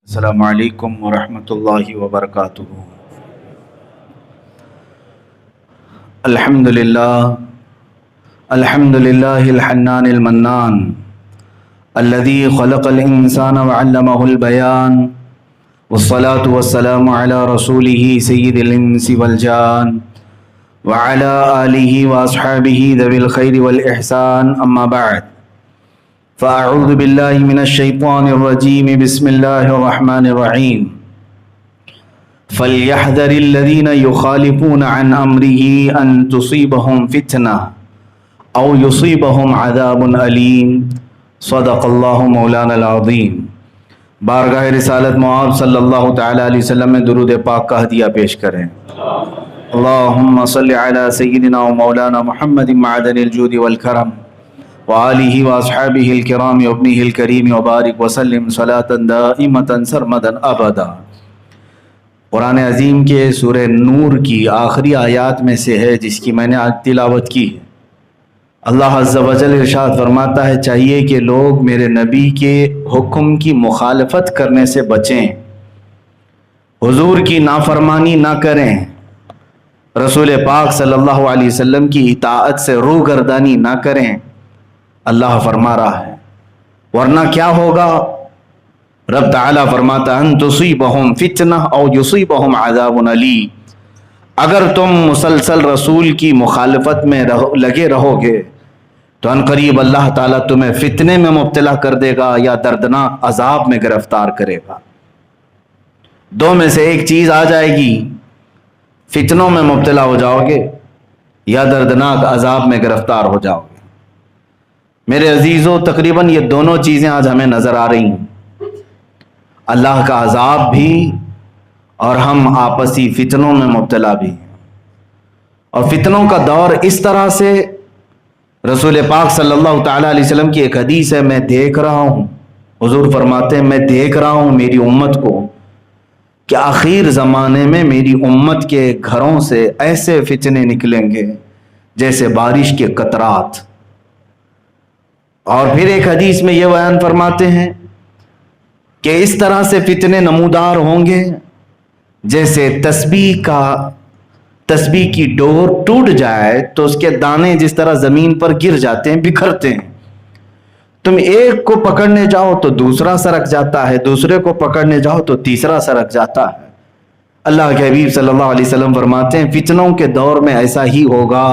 السلام علیکم ورحمۃ اللہ وبرکاتہ۔ الحمد للہ الحنان المنان الذي خلق الانسان وعلمه البيان والصلاة والسلام على رسوله سید الانس والجان وعلى آلہ واصحابہ ذوی الخیر والاحسان، اما بعد فاعوذ باللہ من الشیطان الرجیم، بسم اللہ الرحمن الرحیم۔ فَلْيَحْذَرِ الَّذِينَ يُخَالِفُونَ عَنْ أَمْرِهِ أَن تُصِيبَهُمْ فِتْنَةٌ أَوْ يُصِيبَهُمْ عَذَابٌ أَلِيمٌ۔ صدق اللہ مولانا العظیم۔ بارگاہ رسالت معاب صلی اللہ تعالی علیہ وسلم میں درود پاک کا ہدیہ پیش کریں۔ اللہم صلی علی سیدنا و مولانا محمد معدن الجود والکرم وآلہ واصحابہ الکرام وابنہ الکریم وبارک وسلم صلاۃ دائمۃ سرمدا ابدا۔ قرآن عظیم کے سورہ نور کی آخری آیات میں سے ہے جس کی میں نے آج تلاوت کی ہے۔ اللہ عز و جل ارشاد فرماتا ہے، چاہیے کہ لوگ میرے نبی کے حکم کی مخالفت کرنے سے بچیں، حضور کی نافرمانی نہ کریں، رسول پاک صلی اللہ علیہ وسلم کی اطاعت سے روگردانی نہ کریں۔ اللہ فرما رہا ہے ورنہ کیا ہوگا؟ رب تعالیٰ فرماتا ان تصیبہم فتنہ او یصیبہم عذاب علیم۔ اگر تم مسلسل رسول کی مخالفت میں لگے رہو گے تو ان قریب اللہ تعالیٰ تمہیں فتنے میں مبتلا کر دے گا یا دردناک عذاب میں گرفتار کرے گا۔ دو میں سے ایک چیز آ جائے گی، فتنوں میں مبتلا ہو جاؤ گے یا دردناک عذاب میں گرفتار ہو جاؤ گے۔ میرے عزیزوں، تقریباً یہ دونوں چیزیں آج ہمیں نظر آ رہی ہیں، اللہ کا عذاب بھی اور ہم آپسی فتنوں میں مبتلا بھی۔ اور فتنوں کا دور اس طرح سے، رسول پاک صلی اللہ تعالیٰ علیہ وسلم کی ایک حدیث ہے، میں دیکھ رہا ہوں، حضور فرماتے ہیں میں دیکھ رہا ہوں میری امت کو کہ آخر زمانے میں میری امت کے گھروں سے ایسے فتنے نکلیں گے جیسے بارش کے قطرات۔ اور پھر ایک حدیث میں یہ بیان فرماتے ہیں کہ اس طرح سے فتنے نمودار ہوں گے جیسے تسبیح کی ڈور ٹوٹ جائے تو اس کے دانے جس طرح زمین پر گر جاتے ہیں، بکھرتے ہیں۔ تم ایک کو پکڑنے جاؤ تو دوسرا سرک جاتا ہے، دوسرے کو پکڑنے جاؤ تو تیسرا سرک جاتا ہے۔ اللہ کے حبیب صلی اللہ علیہ وسلم فرماتے ہیں فتنوں کے دور میں ایسا ہی ہوگا،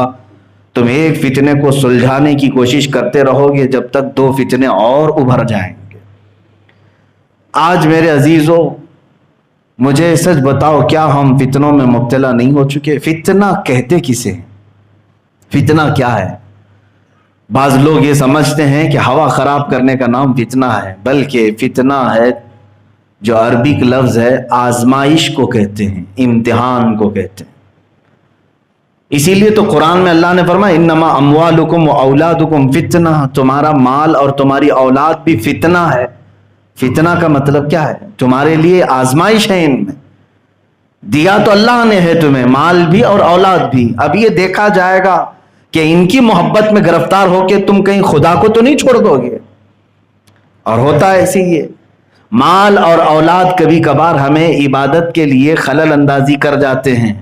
تم ایک فتنے کو سلجھانے کی کوشش کرتے رہو گے جب تک دو فتنے اور ابھر جائیں گے۔ آج میرے عزیزوں، مجھے سچ بتاؤ، کیا ہم فتنوں میں مبتلا نہیں ہو چکے؟ فتنہ کہتے کسے؟ فتنہ کیا ہے؟ بعض لوگ یہ سمجھتے ہیں کہ ہوا خراب کرنے کا نام فتنہ ہے، بلکہ فتنہ ہے جو عربک لفظ ہے، آزمائش کو کہتے ہیں، امتحان کو کہتے ہیں۔ اسی لیے تو قرآن میں اللہ نے فرمایا انما اموالکم و اولادکم فتنہ، تمہارا مال اور تمہاری اولاد بھی فتنہ ہے۔ فتنہ کا مطلب کیا ہے؟ تمہارے لیے آزمائش ہے، ان میں دیا تو اللہ نے ہے تمہیں، مال بھی اور اولاد بھی۔ اب یہ دیکھا جائے گا کہ ان کی محبت میں گرفتار ہو کے تم کہیں خدا کو تو نہیں چھوڑ دو گے۔ اور ہوتا ہے ایسے ہی، مال اور اولاد کبھی کبھار ہمیں عبادت کے لیے خلل اندازی کر جاتے ہیں،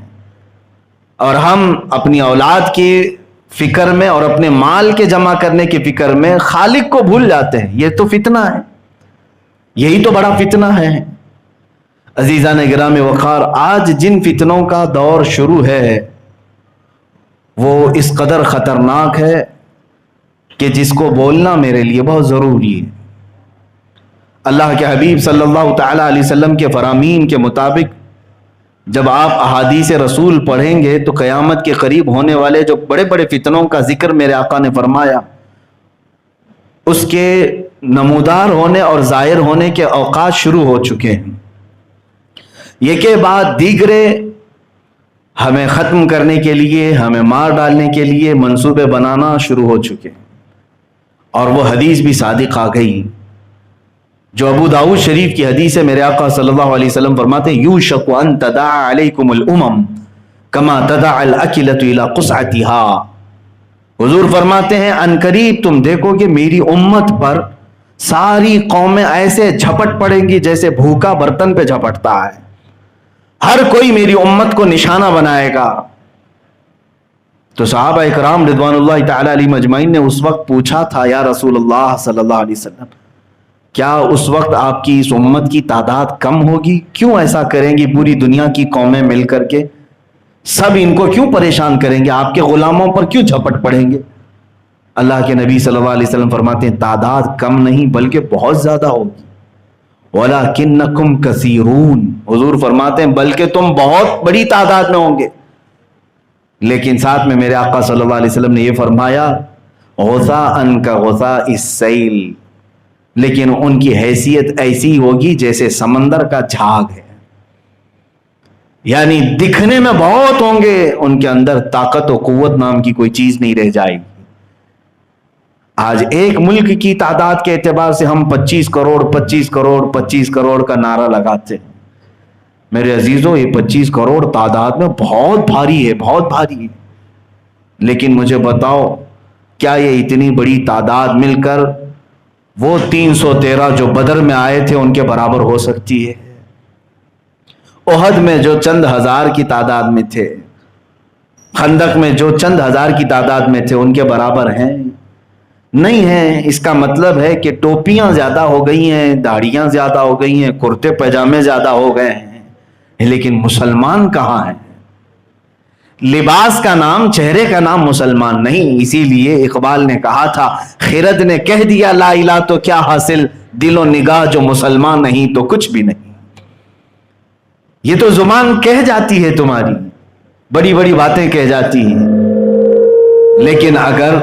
اور ہم اپنی اولاد کی فکر میں اور اپنے مال کے جمع کرنے کی فکر میں خالق کو بھول جاتے ہیں۔ یہ تو فتنہ ہے، یہی تو بڑا فتنہ ہے۔ عزیزان گرامی وقار، آج جن فتنوں کا دور شروع ہے وہ اس قدر خطرناک ہے کہ جس کو بولنا میرے لیے بہت ضروری ہے۔ اللہ کے حبیب صلی اللہ تعالی علیہ وسلم کے فرامین کے مطابق جب آپ احادیث رسول پڑھیں گے تو قیامت کے قریب ہونے والے جو بڑے بڑے فتنوں کا ذکر میرے آقا نے فرمایا، اس کے نمودار ہونے اور ظاہر ہونے کے اوقات شروع ہو چکے ہیں۔ یہ کے بعد دیگرے ہمیں ختم کرنے کے لیے، ہمیں مار ڈالنے کے لیے منصوبے بنانا شروع ہو چکے ہیں۔ اور وہ حدیث بھی صادق آ گئی جو ابو داؤد شریف کی حدیث ہے، میرے آقا صلی اللہ علیہ وسلم فرماتے ہیں یوشک ان تداعى علیکم الامم کما تداعى الاکلۃ الی قصعتها۔ حضور فرماتے ہیں ان قریب تم دیکھو کہ میری امت پر ساری قومیں ایسے جھپٹ پڑیں گی جیسے بھوکا برتن پہ جھپٹتا ہے. ہر کوئی میری امت کو نشانہ بنائے گا. تو صحابہ اکرام رضوان اللہ تعالی علیہم اجمعین نے اس وقت پوچھا تھا یا رسول اللہ صلی اللہ علیہ وسلم کیا اس وقت آپ کی اس امت کی تعداد کم ہوگی؟ کیوں ایسا کریں گی پوری دنیا کی قومیں مل کر کے؟ سب ان کو کیوں پریشان کریں گے؟ آپ کے غلاموں پر کیوں جھپٹ پڑیں گے؟ اللہ کے نبی صلی اللہ علیہ وسلم فرماتے ہیں تعداد کم نہیں بلکہ بہت زیادہ ہوگی. وَلَكِنَّكُمْ كَثِيرُونَ، حضور فرماتے ہیں بلکہ تم بہت بڑی تعداد میں ہوں گے. لیکن ساتھ میں میرے آقا صلی اللہ علیہ وسلم نے یہ فرمایا غثاءً كغثاء السیل، لیکن ان کی حیثیت ایسی ہوگی جیسے سمندر کا جھاگ ہے. یعنی دکھنے میں بہت ہوں گے، ان کے اندر طاقت و قوت نام کی کوئی چیز نہیں رہ جائے گی. آج ایک ملک کی تعداد کے اعتبار سے ہم 25 کروڑ 25 کروڑ 25 کروڑ کا نعرہ لگاتے ہیں. میرے عزیزوں یہ 25 کروڑ تعداد میں بہت بھاری ہے، بہت بھاری ہے. لیکن مجھے بتاؤ کیا یہ اتنی بڑی تعداد مل کر وہ 313 جو بدر میں آئے تھے ان کے برابر ہو سکتی ہے؟ احد میں جو چند ہزار کی تعداد میں تھے، خندق میں جو چند ہزار کی تعداد میں تھے، ان کے برابر ہیں؟ نہیں ہیں. اس کا مطلب ہے کہ ٹوپیاں زیادہ ہو گئی ہیں، داڑیاں زیادہ ہو گئی ہیں، کرتے پاجامے زیادہ ہو گئے ہیں، لیکن مسلمان کہاں ہیں؟ لباس کا نام، چہرے کا نام مسلمان نہیں. اسی لیے اقبال نے کہا تھا خرد نے کہہ دیا لا الہ تو کیا حاصل، دل و نگاہ جو مسلمان نہیں تو کچھ بھی نہیں. یہ تو زبان کہہ جاتی ہے، تمہاری بڑی بڑی باتیں کہہ جاتی ہیں، لیکن اگر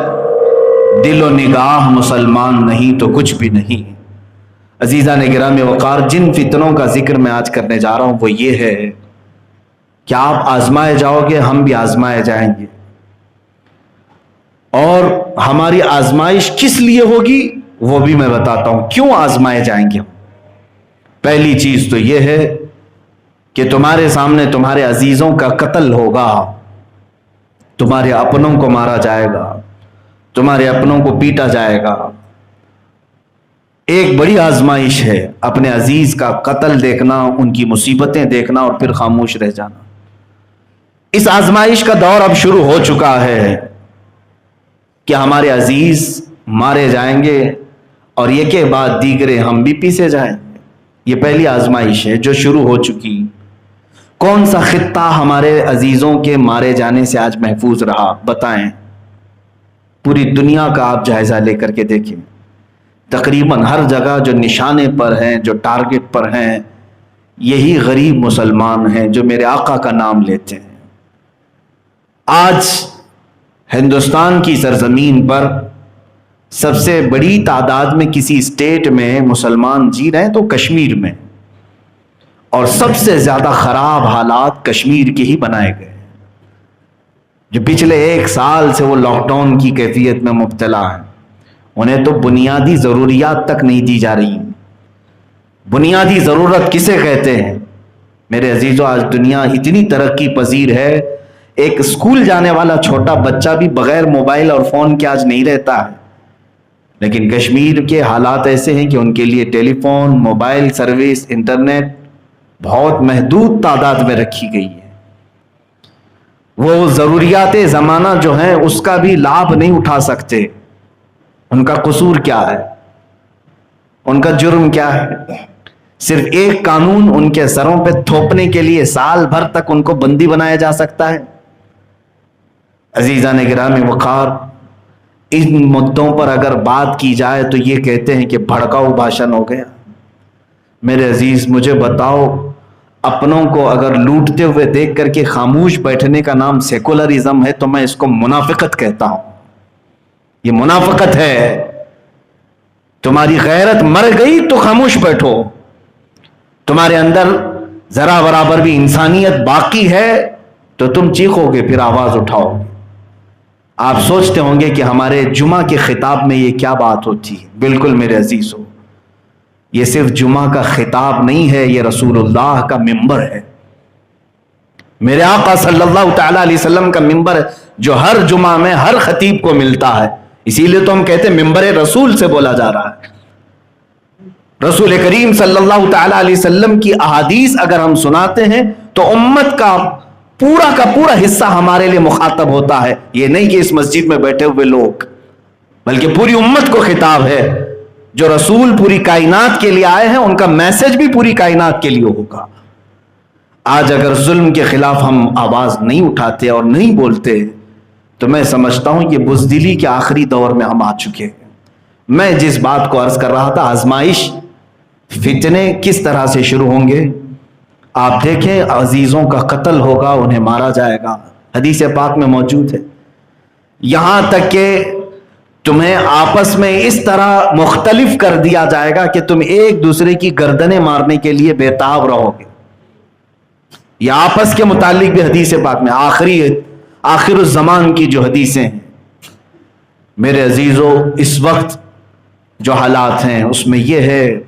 دل و نگاہ مسلمان نہیں تو کچھ بھی نہیں. عزیزان گرامی وقار، جن فتنوں کا ذکر میں آج کرنے جا رہا ہوں وہ یہ ہے کہ آپ آزمائے جاؤ گے، ہم بھی آزمائے جائیں گے. اور ہماری آزمائش کس لیے ہوگی وہ بھی میں بتاتا ہوں. کیوں آزمائے جائیں گے؟ پہلی چیز تو یہ ہے کہ تمہارے سامنے تمہارے عزیزوں کا قتل ہوگا، تمہارے اپنوں کو مارا جائے گا، تمہارے اپنوں کو پیٹا جائے گا. ایک بڑی آزمائش ہے اپنے عزیز کا قتل دیکھنا، ان کی مصیبتیں دیکھنا اور پھر خاموش رہ جانا. اس آزمائش کا دور اب شروع ہو چکا ہے کہ ہمارے عزیز مارے جائیں گے اور ایک کے بعد دیگرے ہم بھی پیسے جائیں. یہ پہلی آزمائش ہے جو شروع ہو چکی. کون سا خطہ ہمارے عزیزوں کے مارے جانے سے آج محفوظ رہا؟ بتائیں. پوری دنیا کا آپ جائزہ لے کر کے دیکھیں، تقریباً ہر جگہ جو نشانے پر ہیں، جو ٹارگٹ پر ہیں، یہی غریب مسلمان ہیں جو میرے آقا کا نام لیتے ہیں. آج ہندوستان کی سرزمین پر سب سے بڑی تعداد میں کسی اسٹیٹ میں مسلمان جی رہے ہیں تو کشمیر میں، اور سب سے زیادہ خراب حالات کشمیر کے ہی بنائے گئے، جو پچھلے 1 سال سے وہ لاک ڈاؤن کی کیفیت میں مبتلا ہیں. انہیں تو بنیادی ضروریات تک نہیں دی جا رہی. بنیادی ضرورت کسے کہتے ہیں؟ میرے عزیزو، آج دنیا اتنی ترقی پذیر ہے، ایک اسکول جانے والا چھوٹا بچہ بھی بغیر موبائل اور فون کے آج نہیں رہتا ہے. لیکن کشمیر کے حالات ایسے ہیں کہ ان کے لیے ٹیلی فون، موبائل سروس، انٹرنیٹ بہت محدود تعداد میں رکھی گئی ہے. وہ ضروریات زمانہ جو ہیں اس کا بھی لابھ نہیں اٹھا سکتے. ان کا قصور کیا ہے؟ ان کا جرم کیا ہے؟ صرف ایک قانون ان کے سروں پہ تھوپنے کے لیے سال بھر تک ان کو بندی بنایا جا سکتا ہے. عزیزان گرامی وقار، ان مدوں پر اگر بات کی جائے تو یہ کہتے ہیں کہ بھڑکاؤ بھاشن ہو گیا. میرے عزیز مجھے بتاؤ، اپنوں کو اگر لوٹتے ہوئے دیکھ کر کے خاموش بیٹھنے کا نام سیکولرزم ہے تو میں اس کو منافقت کہتا ہوں. یہ منافقت ہے. تمہاری غیرت مر گئی تو خاموش بیٹھو، تمہارے اندر ذرا برابر بھی انسانیت باقی ہے تو تم چیخو گے، پھر آواز اٹھاؤ. آپ سوچتے ہوں گے کہ ہمارے جمعہ کے خطاب میں یہ کیا بات ہوتی ہے. بالکل میرے عزیزو، یہ صرف جمعہ کا خطاب نہیں ہے، یہ رسول اللہ کا منبر ہے. میرے آقا صلی اللہ تعالی علیہ وسلم کا منبر ہے جو ہر جمعہ میں ہر خطیب کو ملتا ہے. اسی لیے تو ہم کہتے ہیں منبر رسول سے بولا جا رہا ہے. رسول کریم صلی اللہ تعالی علیہ وسلم کی احادیث اگر ہم سناتے ہیں تو امت کا پورا حصہ ہمارے لیے مخاطب ہوتا ہے. یہ نہیں کہ اس مسجد میں بیٹھے ہوئے لوگ، بلکہ پوری امت کو خطاب ہے. جو رسول پوری کائنات کے لیے آئے ہیں ان کا میسج بھی پوری کائنات کے لیے ہوگا. آج اگر ظلم کے خلاف ہم آواز نہیں اٹھاتے اور نہیں بولتے تو میں سمجھتا ہوں یہ بزدلی کے آخری دور میں ہم آ چکے ہیں. میں جس بات کو عرض کر رہا تھا، آزمائش، فتنے کس طرح سے شروع ہوں گے. آپ دیکھیں عزیزوں کا قتل ہوگا، انہیں مارا جائے گا، حدیث پاک میں موجود ہے. یہاں تک کہ تمہیں آپس میں اس طرح مختلف کر دیا جائے گا کہ تم ایک دوسرے کی گردنیں مارنے کے لیے بےتاب رہو گے. یہ آپس کے متعلق بھی حدیث پاک میں آخر الزمان کی جو حدیثیں ہیں. میرے عزیزوں، اس وقت جو حالات ہیں اس میں یہ ہے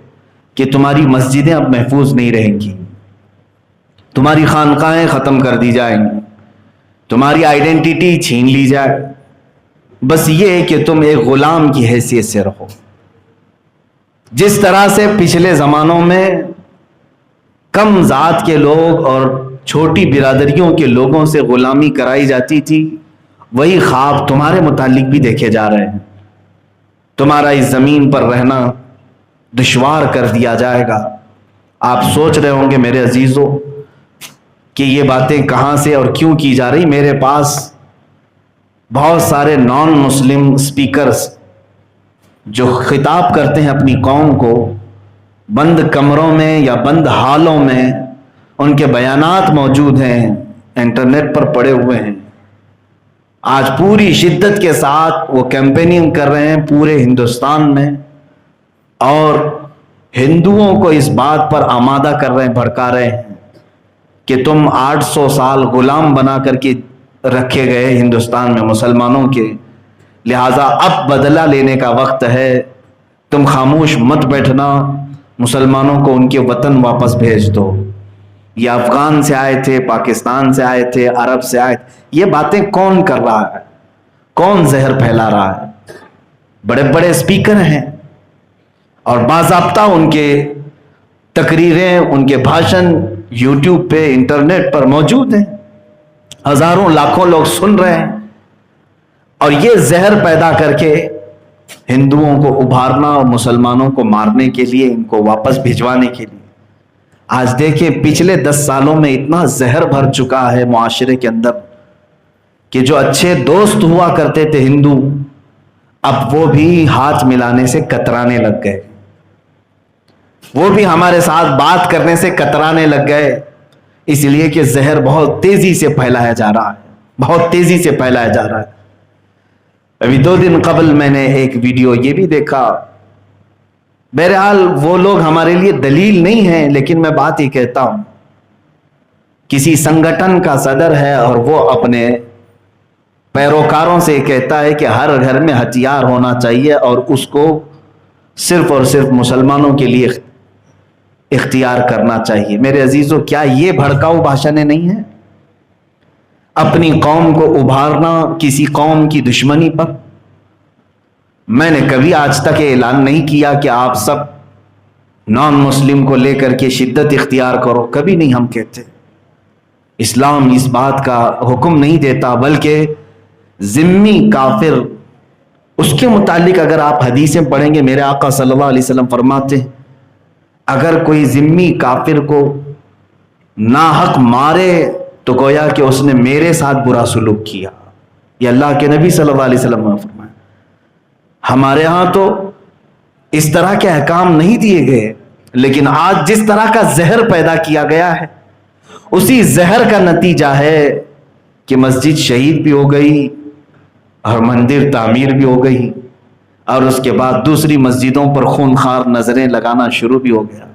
کہ تمہاری مسجدیں اب محفوظ نہیں رہیں گی، تمہاری خانقاہیں ختم کر دی جائیں گی، تمہاری آئیڈینٹی چھین لی جائے. بس یہ ہے کہ تم ایک غلام کی حیثیت سے رہو. جس طرح سے پچھلے زمانوں میں کم ذات کے لوگ اور چھوٹی برادریوں کے لوگوں سے غلامی کرائی جاتی تھی، وہی خواب تمہارے متعلق بھی دیکھے جا رہے ہیں. تمہارا اس زمین پر رہنا دشوار کر دیا جائے گا. آپ سوچ رہے ہوں گے میرے عزیزوں کہ یہ باتیں کہاں سے اور کیوں کی جا رہی. میرے پاس بہت سارے نان مسلم سپیکرز جو خطاب کرتے ہیں اپنی قوم کو، بند کمروں میں یا بند ہالوں میں ان کے بیانات موجود ہیں، انٹرنیٹ پر پڑے ہوئے ہیں. آج پوری شدت کے ساتھ وہ کیمپیننگ کر رہے ہیں پورے ہندوستان میں، اور ہندوؤں کو اس بات پر آمادہ کر رہے ہیں، بھڑکا رہے ہیں کہ تم 800 سال غلام بنا کر کے رکھے گئے ہندوستان میں مسلمانوں کے، لہٰذا اب بدلہ لینے کا وقت ہے. تم خاموش مت بیٹھنا، مسلمانوں کو ان کے وطن واپس بھیج دو. یہ افغان سے آئے تھے، پاکستان سے آئے تھے، عرب سے آئے تھے. یہ باتیں کون کر رہا ہے؟ کون زہر پھیلا رہا ہے؟ بڑے بڑے اسپیکر ہیں اور باضابطہ ان کے تقریریں، ان کے بھاشن یوٹیوب پہ، انٹرنیٹ پر موجود ہیں. ہزاروں لاکھوں لوگ سن رہے ہیں، اور یہ زہر پیدا کر کے ہندوؤں کو ابھارنا اور مسلمانوں کو مارنے کے لیے، ان کو واپس بھجوانے کے لیے. آج دیکھیں پچھلے 10 سالوں میں اتنا زہر بھر چکا ہے معاشرے کے اندر کہ جو اچھے دوست ہوا کرتے تھے ہندو، اب وہ بھی ہاتھ ملانے سے کترانے لگ گئے، وہ بھی ہمارے ساتھ بات کرنے سے کترانے لگ گئے. اس لیے کہ زہر بہت تیزی سے پھیلایا جا رہا ہے، بہت تیزی سے پھیلایا جا رہا ہے. ابھی 2 دن قبل میں نے ایک ویڈیو یہ بھی دیکھا. بہرحال وہ لوگ ہمارے لیے دلیل نہیں ہیں، لیکن میں بات ہی کہتا ہوں. کسی سنگٹھن کا صدر ہے اور وہ اپنے پیروکاروں سے کہتا ہے کہ ہر گھر میں ہتھیار ہونا چاہیے اور اس کو صرف اور صرف مسلمانوں کے لیے اختیار کرنا چاہیے. میرے عزیزوں، کیا یہ بھڑکاؤ بھاشنیں نہیں ہیں؟ اپنی قوم کو ابھارنا کسی قوم کی دشمنی پر. میں نے کبھی آج تک اعلان نہیں کیا کہ آپ سب نان مسلم کو لے کر کے شدت اختیار کرو، کبھی نہیں ہم کہتے. اسلام اس بات کا حکم نہیں دیتا، بلکہ ذمی کافر، اس کے متعلق اگر آپ حدیثیں پڑھیں گے، میرے آقا صلی اللہ علیہ وسلم فرماتے ہیں اگر کوئی ذمی کافر کو ناحق مارے تو گویا کہ اس نے میرے ساتھ برا سلوک کیا. یہ اللہ کے نبی صلی اللہ علیہ وسلم نے فرمایا. ہمارے ہاں تو اس طرح کے احکام نہیں دیے گئے، لیکن آج جس طرح کا زہر پیدا کیا گیا ہے، اسی زہر کا نتیجہ ہے کہ مسجد شہید بھی ہو گئی اور مندر تعمیر بھی ہو گئی، اور اس کے بعد دوسری مسجدوں پر خونخوار نظریں لگانا شروع بھی ہو گیا.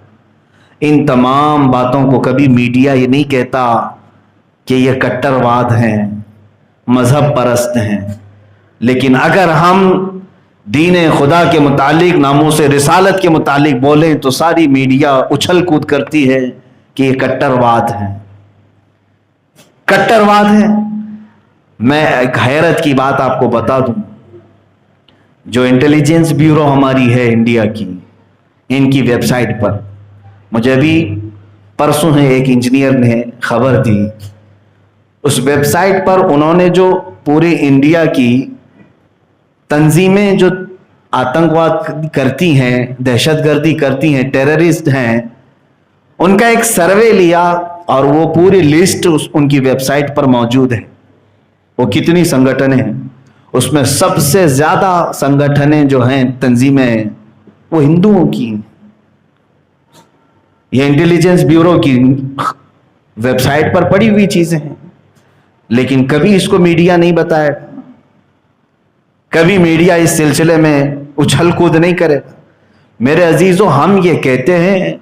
ان تمام باتوں کو کبھی میڈیا یہ نہیں کہتا کہ یہ کٹر واد ہیں، مذہب پرست ہیں. لیکن اگر ہم دین خدا کے متعلق، ناموس رسالت کے متعلق بولیں تو ساری میڈیا اچھل کود کرتی ہے کہ یہ کٹر واد ہیں، کٹر واد ہیں. میں ایک حیرت کی بات آپ کو بتا دوں. جو انٹیلیجنس بیورو ہماری ہے انڈیا کی، ان کی ویب سائٹ پر. مجھے بھی پرسوں ہے ایک انجینئر نے خبر دی. اس ویب سائٹ پر انہوں نے جو پورے انڈیا کی تنظیمیں جو آتنکواد کرتی ہیں, دہشت گردی کرتی ہیں, ٹیررسٹ ہیں, ان کا ایک سروے لیا اور وہ پوری لسٹ ان کی ویب سائٹ پر موجود ہے. وہ کتنی سنگٹھنیں ہیں, اس میں سب سے زیادہ سنگٹھنیں جو ہیں, تنظیمیں ہیں, وہ ہندوؤں کی ہیں. یہ انٹیلیجنس بیورو کی ویب سائٹ پر پڑی ہوئی چیزیں ہیں, لیکن کبھی اس کو میڈیا نہیں بتایا, کبھی میڈیا اس سلسلے میں اچھل کود نہیں کرے. میرے عزیزو, ہم یہ کہتے ہیں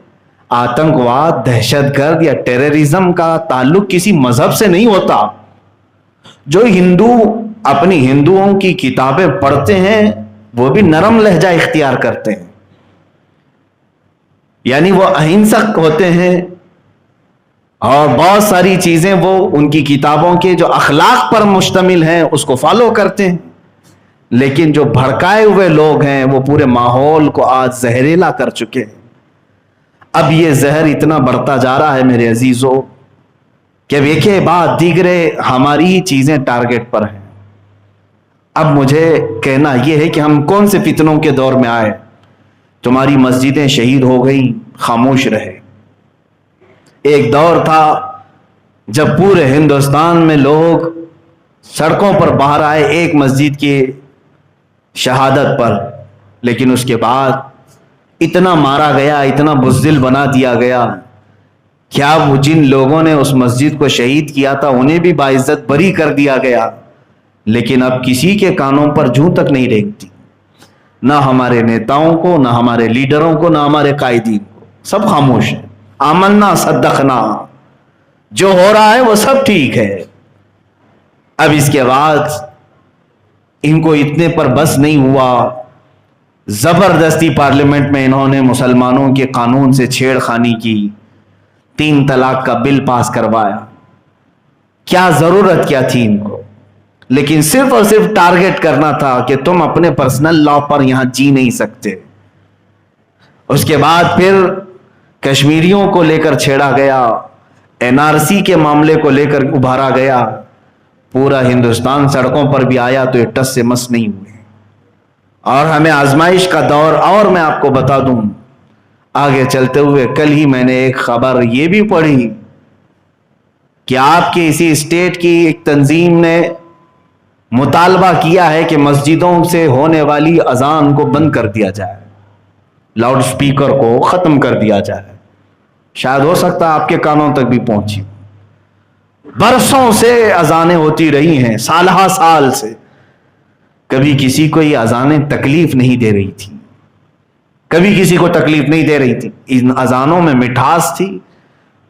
آتنکواد, دہشت گرد یا ٹیررزم کا تعلق کسی مذہب سے نہیں ہوتا. جو ہندو اپنی ہندوؤں کی کتابیں پڑھتے ہیں وہ بھی نرم لہجہ اختیار کرتے ہیں, یعنی وہ اہنسک ہوتے ہیں اور بہت ساری چیزیں وہ ان کی کتابوں کے جو اخلاق پر مشتمل ہیں اس کو فالو کرتے ہیں. لیکن جو بھڑکائے ہوئے لوگ ہیں وہ پورے ماحول کو آج زہریلا کر چکے ہیں. اب یہ زہر اتنا بڑھتا جا رہا ہے میرے عزیزو کہ ایک بعد دیگرے ہماری ہی چیزیں ٹارگٹ پر ہیں. اب مجھے کہنا یہ ہے کہ ہم کون سے فتنوں کے دور میں آئے. تمہاری مسجدیں شہید ہو گئیں, خاموش رہے. ایک دور تھا جب پورے ہندوستان میں لوگ سڑکوں پر باہر آئے ایک مسجد کی شہادت پر, لیکن اس کے بعد اتنا مارا گیا, اتنا بزدل بنا دیا گیا. کیا وہ جن لوگوں نے اس مسجد کو شہید کیا تھا انہیں بھی باعزت بری کر دیا گیا, لیکن اب کسی کے کانوں پر جوں تک نہیں ریگتی, نہ ہمارے نیتاؤں کو, نہ ہمارے لیڈروں کو, نہ ہمارے قائدین کو. سب خاموش ہیں. آمنا صدقنا, جو ہو رہا ہے وہ سب ٹھیک ہے. اب اس کے بعد ان کو اتنے پر بس نہیں ہوا, زبردستی پارلیمنٹ میں انہوں نے مسلمانوں کے قانون سے چھیڑ خانی کی, 3 طلاق کا بل پاس کروایا. کیا ضرورت کیا تھی ان کو؟ لیکن صرف اور صرف ٹارگٹ کرنا تھا کہ تم اپنے پرسنل لا پر یہاں جی نہیں سکتے. اس کے بعد پھر کشمیریوں کو لے کر چھیڑا گیا, NRC کے معاملے کو لے کر ابھارا گیا. پورا ہندوستان سڑکوں پر بھی آیا تو یہ ٹس سے مس نہیں ہوئے. اور ہمیں آزمائش کا دور. اور میں آپ کو بتا دوں آگے چلتے ہوئے, کل ہی میں نے ایک خبر یہ بھی پڑھی کہ آپ کے اسی اسٹیٹ کی ایک تنظیم نے مطالبہ کیا ہے کہ مسجدوں سے ہونے والی اذان کو بند کر دیا جائے, لاؤڈ سپیکر کو ختم کر دیا جائے. شاید ہو سکتا ہے آپ کے کانوں تک بھی پہنچی. برسوں سے اذانیں ہوتی رہی ہیں, سالہ سال سے. کبھی کسی کو یہ اذانیں تکلیف نہیں دے رہی تھی, کبھی کسی کو تکلیف نہیں دے رہی تھی. ان اذانوں میں مٹھاس تھی,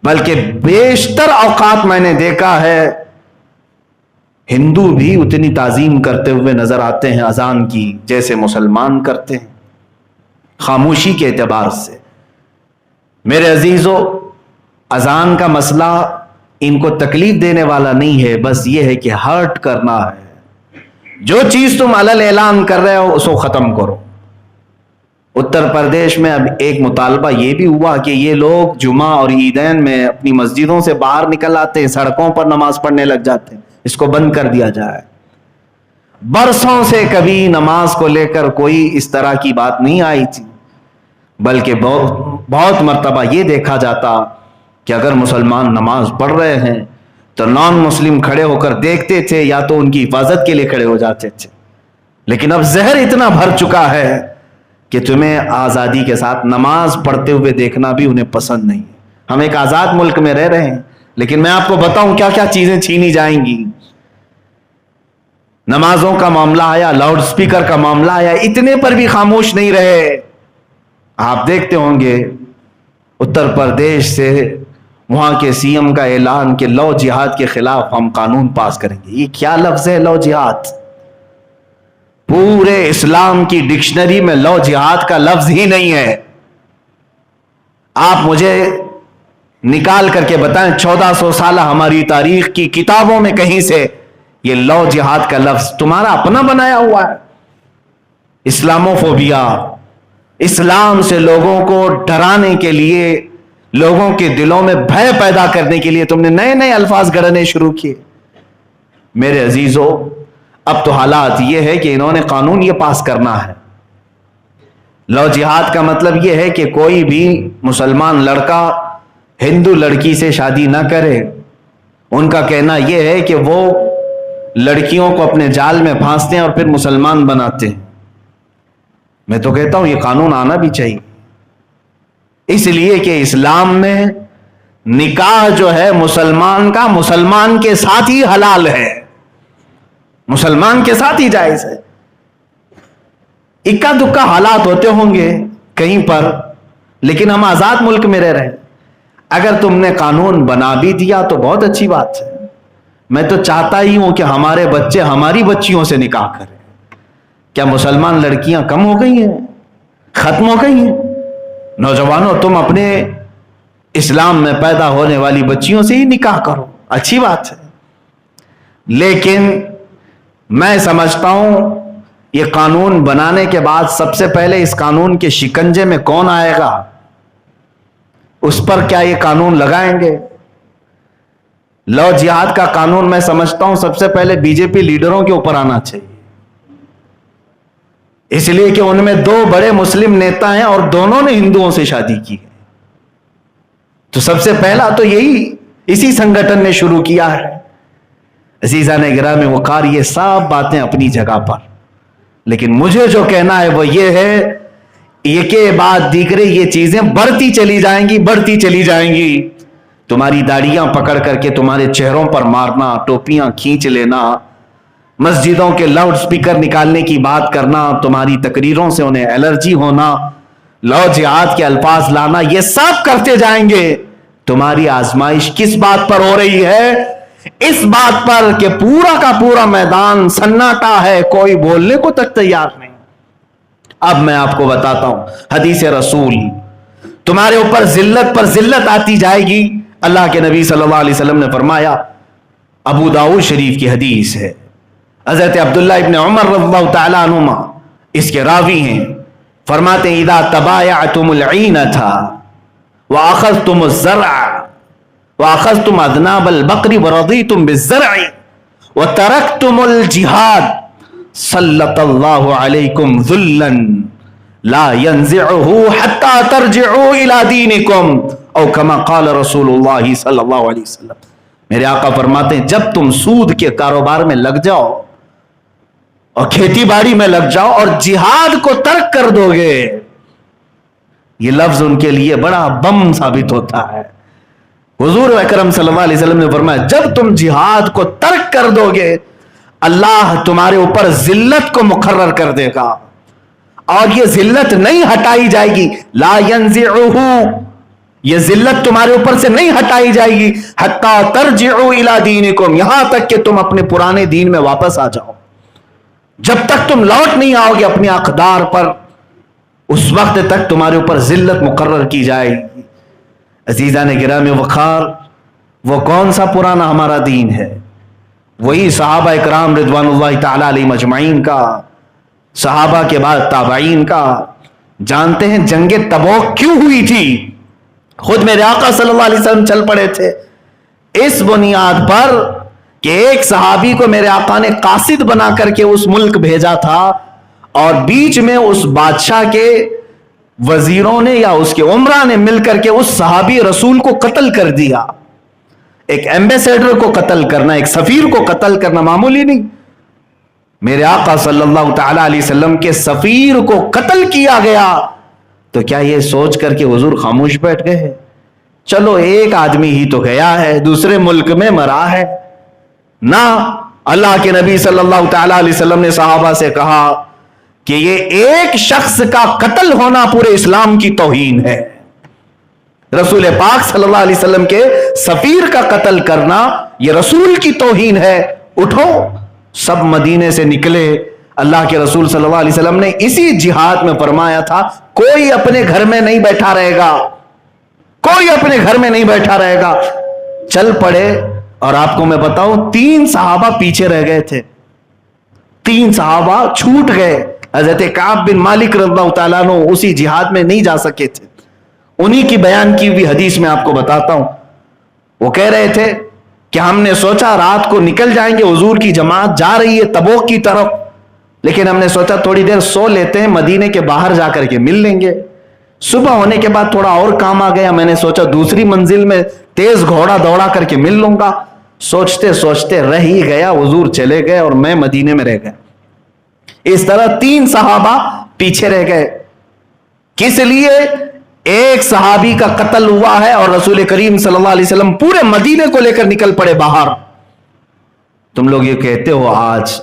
بلکہ بیشتر اوقات میں نے دیکھا ہے ہندو بھی اتنی تعظیم کرتے ہوئے نظر آتے ہیں اذان کی جیسے مسلمان کرتے ہیں, خاموشی کے اعتبار سے. میرے عزیزو, اذان کا مسئلہ ان کو تکلیف دینے والا نہیں ہے, بس یہ ہے کہ ہرٹ کرنا ہے. جو چیز تم علل اعلان کر رہے ہو اس کو ختم کرو. اتر پردیش میں اب ایک مطالبہ یہ بھی ہوا کہ یہ لوگ جمعہ اور عیدین میں اپنی مسجدوں سے باہر نکل آتے ہیں, سڑکوں پر نماز پڑھنے لگ جاتے ہیں, اس کو بند کر دیا جائے. برسوں سے کبھی نماز کو لے کر کوئی اس طرح کی بات نہیں آئی تھی, بلکہ بہت مرتبہ یہ دیکھا جاتا کہ اگر مسلمان نماز پڑھ رہے ہیں تو نان مسلم کھڑے ہو کر دیکھتے تھے یا تو ان کی حفاظت کے لیے کھڑے ہو جاتے تھے. لیکن اب زہر اتنا بھر چکا ہے کہ تمہیں آزادی کے ساتھ نماز پڑھتے ہوئے دیکھنا بھی انہیں پسند نہیں. ہم ایک آزاد ملک میں رہ رہے ہیں, لیکن میں آپ کو بتاؤں کیا کیا چیزیں چھینی جائیں گی. نمازوں کا معاملہ آیا, لاؤڈ سپیکر کا معاملہ آیا, اتنے پر بھی خاموش نہیں رہے. آپ دیکھتے ہوں گے اتر پردیش سے وہاں کے CM کا اعلان کہ لو جہاد کے خلاف ہم قانون پاس کریں گے. یہ کیا لفظ ہے لو جہاد؟ پورے اسلام کی ڈکشنری میں لو جہاد کا لفظ ہی نہیں ہے. آپ مجھے نکال کر کے بتائیں 1400 سالہ ہماری تاریخ کی کتابوں میں کہیں سے یہ لو جہاد کا لفظ تمہارا اپنا بنایا ہوا ہے؟ اسلاموفوبیا, اسلام سے لوگوں کو ڈرانے کے لیے، لوگوں کے دلوں میں بھے پیدا کرنے کے لیے تم نے نئے نئے الفاظ گڑھنے شروع کیے۔ میرے عزیزو، اب تو حالات یہ ہے کہ انہوں نے قانون یہ پاس کرنا ہے، لو جہاد کا مطلب یہ ہے کہ کوئی بھی مسلمان لڑکا ہندو لڑکی سے شادی نہ کرے۔ ان کا کہنا یہ ہے کہ وہ لڑکیوں کو اپنے جال میں پھانستے ہیں اور پھر مسلمان بناتے ہیں۔ میں تو کہتا ہوں یہ قانون آنا بھی چاہیے، اس لیے کہ اسلام میں نکاح جو ہے مسلمان کا مسلمان کے ساتھ ہی حلال ہے، مسلمان کے ساتھ ہی جائز ہے۔ اکا دکا حالات ہوتے ہوں گے کہیں پر، لیکن ہم آزاد ملک میں رہ رہے ہیں۔ اگر تم نے قانون بنا بھی دیا تو بہت اچھی بات ہے۔ میں تو چاہتا ہی ہوں کہ ہمارے بچے ہماری بچیوں سے نکاح کریں۔ کیا مسلمان لڑکیاں کم ہو گئی ہیں، ختم ہو گئی ہیں؟ نوجوانوں، تم اپنے اسلام میں پیدا ہونے والی بچیوں سے ہی نکاح کرو، اچھی بات ہے۔ لیکن میں سمجھتا ہوں یہ قانون بنانے کے بعد سب سے پہلے اس قانون کے شکنجے میں کون آئے گا، اس پر کیا یہ قانون لگائیں گے؟ لو جہاد کا قانون میں سمجھتا ہوں سب سے پہلے بی جے پی لیڈروں کے اوپر آنا چاہیے، اس لیے کہ ان میں دو بڑے مسلم نیتا ہیں اور دونوں نے ہندوؤں سے شادی کی ہے۔ تو سب سے پہلا تو یہی اسی سنگٹن نے شروع کیا ہے۔ عزیزان گرامی وقار، یہ سب باتیں اپنی جگہ پر، لیکن مجھے جو کہنا ہے وہ یہ ہے، یہ کہ بعد دیگرے یہ چیزیں بڑھتی چلی جائیں گی، بڑھتی چلی جائیں گی۔ تمہاری داڑیاں پکڑ کر کے تمہارے چہروں پر مارنا، ٹوپیاں کھینچ لینا، مسجدوں کے لاؤڈ سپیکر نکالنے کی بات کرنا، تمہاری تقریروں سے انہیں الرجی ہونا، لو جہاد کے الفاظ لانا، یہ سب کرتے جائیں گے۔ تمہاری آزمائش کس بات پر ہو رہی ہے؟ اس بات پر کہ پورا کا پورا میدان سناٹا ہے، کوئی بولنے کو تک تیار نہیں۔ اب میں آپ کو بتاتا ہوں حدیث رسول، تمہارے اوپر ذلت پر ذلت آتی جائے گی۔ اللہ کے نبی صلی اللہ علیہ وسلم نے فرمایا، ابو داؤد شریف کی حدیث ہے، حضرت عبداللہ ابن عمر رضی اللہ تعالیٰ عنہما اس کے راوی ہیں، فرماتے ہیں اذا تبایعتم العینۃ واخذتم الزرع واخذتم اذناب البقر ورضیتم بالزرع وترکتم الجہاد سلط اللہ علیکم ذلا لا ينزعه حتى ترجعوا الى دینکم او کما قال رسول اللہ صلی اللہ علیہ وسلم۔ میرے آقا فرماتے ہیں جب تم سود کے کاروبار میں لگ جاؤ اور کھیتی باڑی میں لگ جاؤ اور جہاد کو ترک کر دو گے، یہ لفظ ان کے لیے بڑا بم ثابت ہوتا ہے۔ حضور اکرم صلی اللہ علیہ وسلم نے فرمایا جب تم جہاد کو ترک کر دو گے، اللہ تمہارے اوپر ذلت کو مقرر کر دے گا، اور یہ ذلت نہیں ہٹائی جائے گی، لا ينزعہ، یہ ذلت تمہارے اوپر سے نہیں ہٹائی جائے گی، حتی ترجعوا الی دینکم، یہاں تک کہ تم اپنے پرانے دین میں واپس آ جاؤ۔ جب تک تم لوٹ نہیں آؤ گے اپنے اقدار پر، اس وقت تک تمہارے اوپر ذلت مقرر کی جائے گی۔ عزیزان گرامی وقار، وہ کون سا پرانا ہمارا دین ہے؟ وہی صحابہ اکرام رضوان اللہ تعالی علیہم اجمعین کا، صحابہ کے بعد تابعین کا۔ جانتے ہیں جنگ تبوک کیوں ہوئی تھی؟ خود میرے آقا صلی اللہ علیہ وسلم چل پڑے تھے اس بنیاد پر کہ ایک صحابی کو میرے آقا نے قاصد بنا کر کے اس ملک بھیجا تھا، اور بیچ میں اس بادشاہ کے وزیروں نے یا اس کے عمرہ نے مل کر کے اس صحابی رسول کو قتل کر دیا۔ ایک ایمبیسیڈر کو قتل کرنا، ایک سفیر کو قتل کرنا معمولی نہیں۔ میرے آقا صلی اللہ تعالی علیہ وسلم کے سفیر کو قتل کیا گیا، تو کیا یہ سوچ کر کے حضور خاموش بیٹھ گئے؟ چلو ایک آدمی ہی تو گیا ہے، دوسرے ملک میں مرا ہے؟ نہ، اللہ کے نبی صلی اللہ تعالی علیہ وسلم نے صحابہ سے کہا کہ یہ ایک شخص کا قتل ہونا پورے اسلام کی توہین ہے۔ رسول پاک صلی اللہ علیہ وسلم کے سفیر کا قتل کرنا یہ رسول کی توہین ہے۔ اٹھو، سب مدینے سے نکلے۔ اللہ کے رسول صلی اللہ علیہ وسلم نے اسی جہاد میں فرمایا تھا کوئی اپنے گھر میں نہیں بیٹھا رہے گا، کوئی اپنے گھر میں نہیں بیٹھا رہے گا۔ چل پڑے، اور آپ کو میں بتاؤں 3 صحابہ پیچھے رہ گئے تھے، 3 صحابہ چھوٹ گئے۔ حضرت کعب بن مالک رضی اللہ تعالیٰ عنہ اسی جہاد میں نہیں جا سکے تھے. انہی کی بیان کی ہوئی حدیث میں آپ کو بتاتا ہوں. وہ کہہ رہے تھے کہ ہم نے سوچا رات کو نکل جائیں گے, حضور کی جماعت جا رہی ہے تبوک کی طرف, لیکن ہم نے سوچا تھوڑی دیر سو لیتے ہیں, مدینے کے باہر جا کر کے مل لیں گے. صبح ہونے کے بعد تھوڑا اور کام آ گیا, میں نے سوچا دوسری منزل میں تیز گھوڑا دوڑا کر کے مل لوں گا. سوچتے سوچتے رہ ہی گیا, حضور چلے گئے اور میں مدینے میں رہ گیا. اس طرح 3 صحابہ پیچھے رہ گئے. کس لیے؟ ایک صحابی کا قتل ہوا ہے اور رسول کریم صلی اللہ علیہ وسلم پورے مدینے کو لے کر نکل پڑے باہر. تم لوگ یہ کہتے ہو آج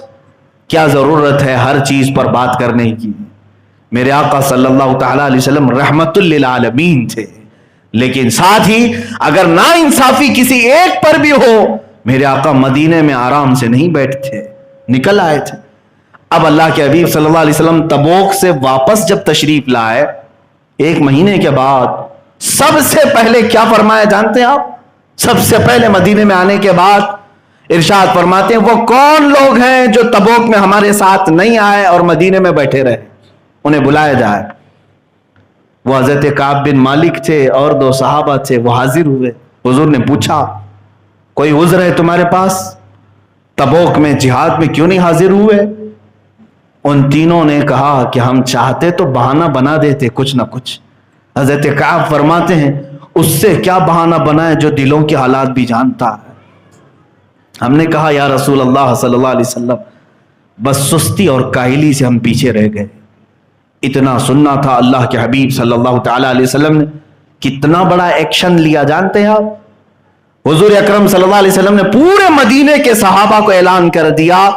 کیا ضرورت ہے ہر چیز پر بات کرنے کی. میرے آقا صلی اللہ تعالی علیہ وسلم رحمت للعالمین تھے, لیکن ساتھ ہی اگر نا انصافی کسی ایک پر بھی ہو, میرے آقا مدینے میں آرام سے نہیں بیٹھتے, نکل آئے تھے. اب اللہ کے حبیب صلی اللہ علیہ وسلم تبوک سے واپس جب تشریف لائے 1 مہینے کے بعد, سب سے پہلے کیا فرمایا جانتے ہیں آپ؟ سب سے پہلے مدینے میں آنے کے بعد ارشاد فرماتے ہیں وہ کون لوگ ہیں جو تبوک میں ہمارے ساتھ نہیں آئے اور مدینے میں بیٹھے رہے, انہیں بلایا جائے. وہ حضرت کعب بن مالک تھے اور 2 صحابہ تھے, وہ حاضر ہوئے. حضور نے پوچھا کوئی عذر ہے تمہارے پاس, تبوک میں جہاد میں کیوں نہیں حاضر ہوئے؟ ان تینوں نے کہا کہ ہم چاہتے تو بہانہ بنا دیتے کچھ نہ کچھ. حضرت کعب فرماتے ہیں اس سے کیا بہانہ بنائے جو دلوں کے حالات بھی جانتا ہے. ہم نے کہا یا رسول اللہ صلی اللہ علیہ وسلم بس سستی اور کاہلی سے ہم پیچھے رہ گئے. اتنا سننا تھا. اللہ کے حبیب صلی اللہ تعالی علیہ وسلم نے کتنا بڑا ایکشن لیا جانتے ہیں آپ؟ حضور اکرم صلی اللہ علیہ وسلم نے پورے مدینے کے صحابہ کو اعلان کر دیا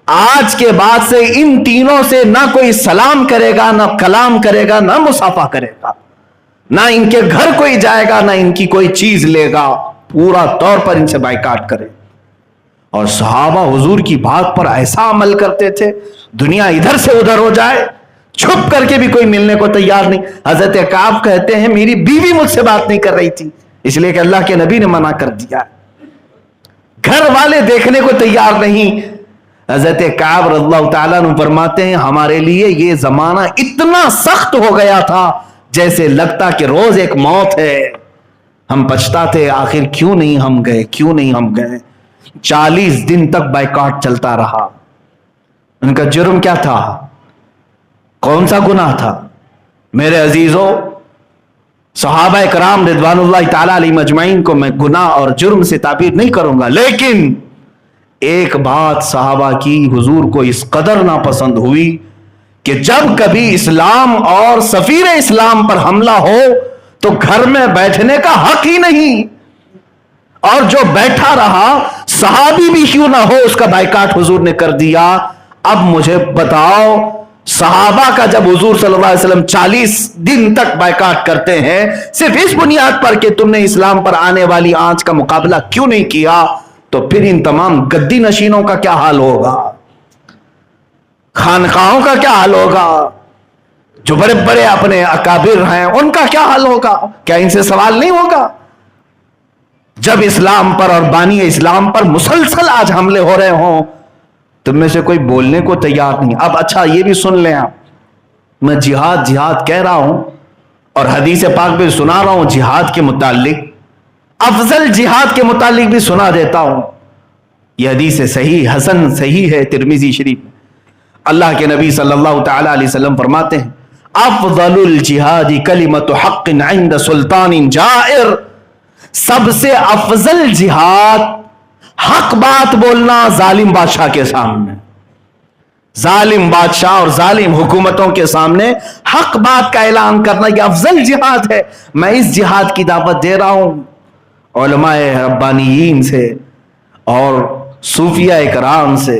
آج کے بعد سے ان تینوں سے نہ کوئی سلام کرے گا, نہ کلام کرے گا, نہ مصافحہ کرے گا, نہ ان کے گھر کوئی جائے گا, نہ ان کی کوئی چیز لے گا, پورا طور پر ان سے بائیکاٹ کرے. اور صحابہ حضور کی بات پر ایسا عمل کرتے تھے, دنیا ادھر سے ادھر ہو جائے, چھپ کر کے بھی کوئی ملنے کو تیار نہیں. حضرت کعب کہتے ہیں میری بیوی مجھ سے بات نہیں کر رہی تھی, اس لیے کہ اللہ کے نبی نے منع کر دیا. گھر والے دیکھنے کو تیار نہیں. حضرت کعب رضی اللہ تعالیٰ عنہ فرماتے ہیں ہمارے لیے یہ زمانہ اتنا سخت ہو گیا تھا جیسے لگتا کہ روز ایک موت ہے. ہم پچھتاتے آخر کیوں نہیں ہم گئے, کیوں نہیں ہم گئے. 40 دن تک بائیکاٹ چلتا رہا. ان کا جرم کیا تھا؟ کون سا گناہ تھا؟ میرے عزیزوں, صحابہ کرام رضوان اللہ تعالی علیہم اجمعین کو میں گناہ اور جرم سے تعبیر نہیں کروں گا, لیکن ایک بات صحابہ کی حضور کو اس قدر ناپسند ہوئی کہ جب کبھی اسلام اور سفیر اسلام پر حملہ ہو تو گھر میں بیٹھنے کا حق ہی نہیں, اور جو بیٹھا رہا صحابی بھی کیوں نہ ہو اس کا بائیکاٹ حضور نے کر دیا. اب مجھے بتاؤ صحابہ کا جب حضور صلی اللہ علیہ وسلم 40 دن تک بائیکاٹ کرتے ہیں صرف اس بنیاد پر کہ تم نے اسلام پر آنے والی آنچ کا مقابلہ کیوں نہیں کیا, تو پھر ان تمام گدی نشینوں کا کیا حال ہوگا, خانقاہوں کا کیا حال ہوگا, جو بڑے بڑے اپنے اکابر ہیں ان کا کیا حال ہوگا؟ کیا ان سے سوال نہیں ہوگا؟ جب اسلام پر اور بانی اسلام پر مسلسل آج حملے ہو رہے ہوں, تم میں سے کوئی بولنے کو تیار نہیں. اب اچھا یہ بھی سن لیں آپ, میں جہاد جہاد کہہ رہا ہوں اور حدیث پاک بھی سنا رہا ہوں, جہاد کے متعلق افضل جہاد کے متعلق بھی سنا دیتا ہوں. یہ حدیث صحیح حسن صحیح ہے ترمذی شریف. اللہ کے نبی صلی اللہ تعالی علیہ وسلم فرماتے ہیں افضل الجہاد کلمۃ حق عند سلطان جائر, سب سے افضل جہاد حق بات بولنا ظالم بادشاہ کے سامنے. ظالم بادشاہ اور ظالم حکومتوں کے سامنے حق بات کا اعلان کرنا یہ افضل جہاد ہے. میں اس جہاد کی دعوت دے رہا ہوں علماء ربانیین سے اور صوفیاء کرام سے,